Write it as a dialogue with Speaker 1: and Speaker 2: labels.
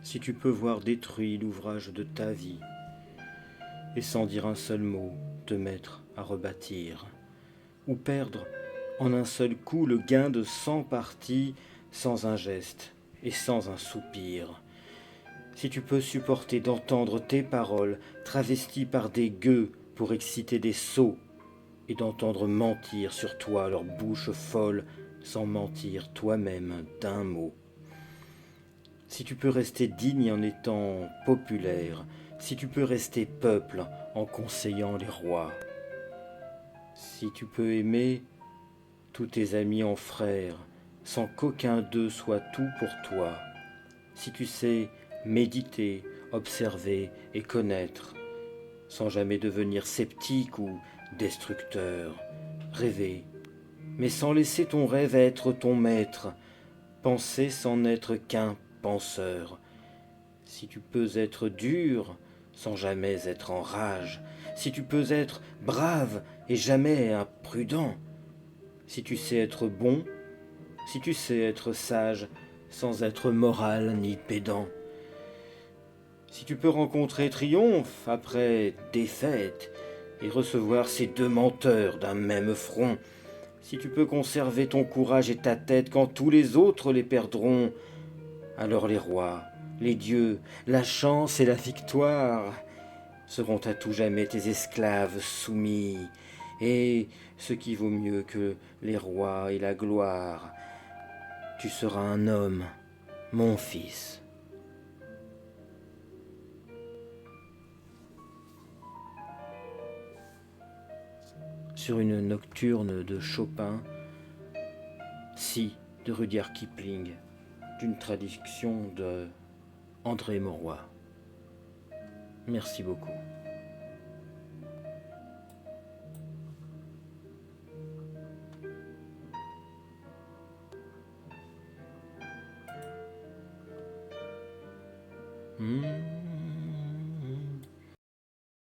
Speaker 1: si tu peux voir détruit l'ouvrage de ta vie, et sans dire un seul mot, te mettre à rebâtir, ou perdre en un seul coup le gain de 100 parties sans un geste et sans un soupir, si tu peux supporter d'entendre tes paroles travesties par des gueux pour exciter des sots, et d'entendre mentir sur toi leur bouche folle sans mentir toi-même d'un mot. Si tu peux rester digne en étant populaire, si tu peux rester peuple en conseillant les rois, si tu peux aimer tous tes amis en frères, sans qu'aucun d'eux soit tout pour toi, si tu sais méditer, observer et connaître, sans jamais devenir sceptique ou destructeur, rêver, mais sans laisser ton rêve être ton maître, penser sans n'être qu'un penseur, si tu peux être dur sans jamais être en rage, si tu peux être brave et jamais imprudent, si tu sais être bon, si tu sais être sage sans être moral ni pédant, si tu peux rencontrer triomphe après défaite et recevoir ces deux menteurs d'un même front, si tu peux conserver ton courage et ta tête quand tous les autres les perdront, alors les rois, les dieux, la chance et la victoire seront à tout jamais tes esclaves soumis, et ce qui vaut mieux que les rois et la gloire, tu seras un homme, mon fils. Sur une nocturne de Chopin, Si de Rudyard Kipling, d'une traduction de André Mauroy. Merci beaucoup.